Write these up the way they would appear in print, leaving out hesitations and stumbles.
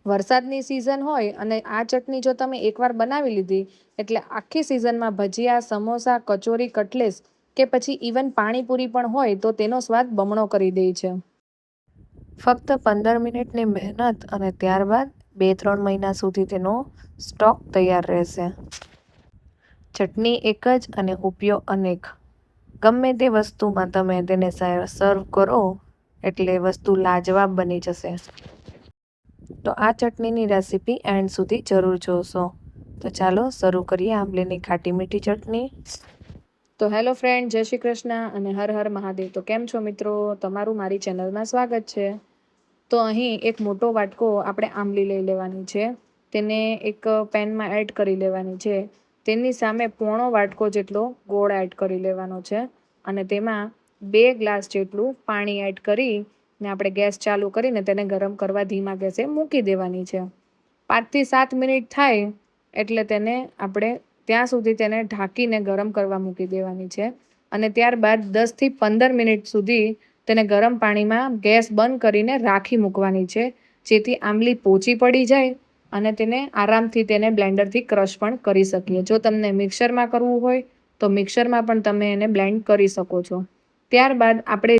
વરસાદની સિઝન હોય અને આ ચટણી જો તમે એકવાર બનાવી લીધી એટલે આખી સિઝનમાં ભજીયા, સમોસા, કચોરી, કટલેસ કે પછી ઇવન પાણીપુરી પણ હોય તો તેનો સ્વાદ બમણો કરી દે છે. ફક્ત 15 મિનિટની મહેનત અને ત્યારબાદ 2-3 મહિના સુધી તેનો સ્ટોક તૈયાર રહેશે. ચટણી એક જ અને ઉપયોગ અનેક. ગમે તે વસ્તુમાં તમે તેને સર્વ કરો એટલે વસ્તુ લાજવાબ બની જશે. તો આ ચટણીની રેસીપી એન્ડ સુધી જરૂર જોશો. તો ચાલો શરૂ કરીએ આંબલીની ખાટી મીઠી ચટણી. તો હેલો ફ્રેન્ડ, જય શ્રી કૃષ્ણ અને હર હર મહાદેવ. તો કેમ છો મિત્રો? તમારું મારી ચેનલમાં સ્વાગત છે. તો અહીં એક મોટો વાટકો આપણે આંબલી લઈ લેવાની છે. તેને એક પેનમાં એડ કરી લેવાની છે. તેની સામે પોણો વાટકો જેટલો ગોળ એડ કરી લેવાનો છે અને તેમાં 2 ગ્લાસ જેટલું પાણી એડ કરીને આપણે ગેસ ચાલુ કરીને તેને ગરમ કરવા ધીમા ગેસે મૂકી દેવાની છે. 5 થી 7 મિનિટ થાય એટલે તેને આપણે ત્યાં સુધી તેને ઢાંકીને ગરમ કરવા મૂકી દેવાની છે અને ત્યારબાદ 10 થી 15 મિનિટ સુધી તેને ગરમ પાણીમાં ગેસ બંધ કરીને રાખી મૂકવાની છે, જેથી આંબલી પોચી પડી જાય અને તેને આરામથી તેને બ્લેન્ડરથી ક્રશ પણ કરી શકીએ. જો તમને મિક્સરમાં કરવું હોય તો મિક્સરમાં પણ તમે એને બ્લેન્ડ કરી શકો છો. ત્યારબાદ આપણે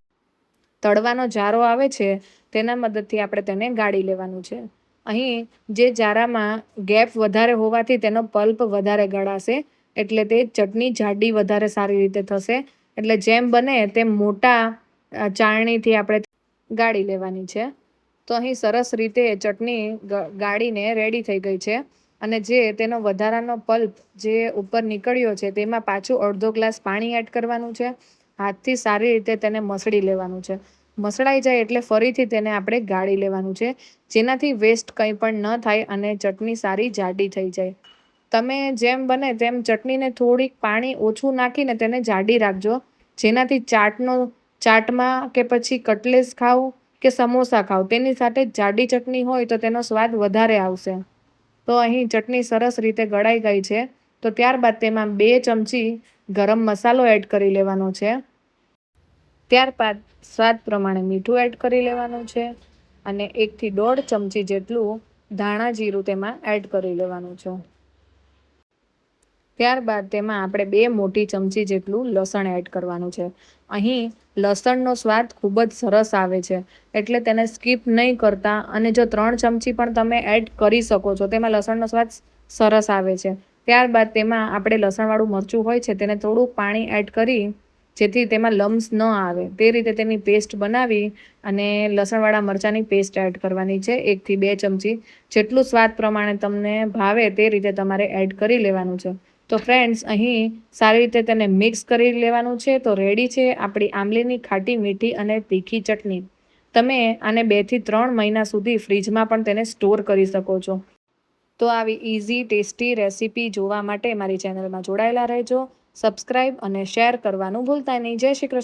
તળવાનો જારો આવે છે તેના મદદથી આપણે તેને ગાળી લેવાનું છે. અહીં જે જારામાં ગેપ વધારે હોવાથી તેનો પલ્પ વધારે ગળાશે એટલે તે ચટણી જાડી વધારે સારી રીતે થશે. એટલે જેમ બને તેમ મોટા ચાળણીથી આપણે ગાળી લેવાની છે. તો અહીં સરસ રીતે ચટણી ગાળીને રેડી થઈ ગઈ છે અને જે તેનો વધારાનો પલ્પ જે ઉપર નીકળ્યો છે તેમાં પાછું અડધો ગ્લાસ પાણી એડ કરવાનું છે. હાથથી સારી રીતે તેને મસળી લેવાનું છે. મસળાઈ જાય એટલે ફરીથી તેને આપણે ગાળી લેવાનું છે, જેનાથી વેસ્ટ કંઈ પણ ન થાય અને ચટણી સારી જાડી થઈ જાય. તમે જેમ બને તેમ ચટણીને થોડીક પાણી ઓછું નાખીને તેને જાડી રાખજો, જેનાથી ચાટમાં કે પછી કટલેસ ખાવ કે સમોસા ખાવ તેની સાથે જાડી ચટણી હોય તો તેનો સ્વાદ વધારે આવશે. તો અહીં ચટણી સરસ રીતે ગળાઈ ગઈ છે. તો ત્યારબાદ તેમાં 2 ચમચી ગરમ મસાલો એડ કરી લેવાનો છે. ત્યારબાદ સ્વાદ પ્રમાણે મીઠું એડ કરી લેવાનું છે અને 1 થી 1.5 ચમચી જેટલું ધાણા જીરું તેમાં એડ કરી લેવાનું છે. ત્યારબાદ તેમાં આપણે 2 મોટી ચમચી જેટલું લસણ એડ કરવાનું છે. અહીં લસણનો સ્વાદ ખૂબ જ સરસ આવે છે એટલે તેને સ્કીપ નહીં કરતા અને જો 3 ચમચી પણ તમે એડ કરી શકો છો. તેમાં લસણનો સ્વાદ સરસ આવે છે. ત્યારબાદ તેમાં આપણે લસણવાળું મરચું હોય છે તેને થોડુંક પાણી એડ કરી જેથી તેમાં લમ્સ ન આવે તે રીતે તેની પેસ્ટ બનાવી અને લસણવાળા મરચાંની પેસ્ટ એડ કરવાની છે. 1 થી 2 ચમચી જેટલું સ્વાદ પ્રમાણે તમને ભાવે તે રીતે તમારે એડ કરી લેવાનું છે. તો ફ્રેન્ડ્સ, અહીં સારી રીતે તેને મિક્સ કરી લેવાનું છે. તો રેડી છે આપણી આંબલીની ખાટી મીઠી અને તીખી ચટણી. તમે આને 2 થી 3 મહિના સુધી ફ્રીજમાં પણ તેને સ્ટોર કરી શકો છો. તો આવી ઇઝી ટેસ્ટી રેસીપી જોવા માટે મારી ચેનલમાં જોડાયેલા રહેજો. સબસ્ક્રાઈબ અને શેર કરવાનું ભૂલતા નહીં. જય શ્રી કૃષ્ણ.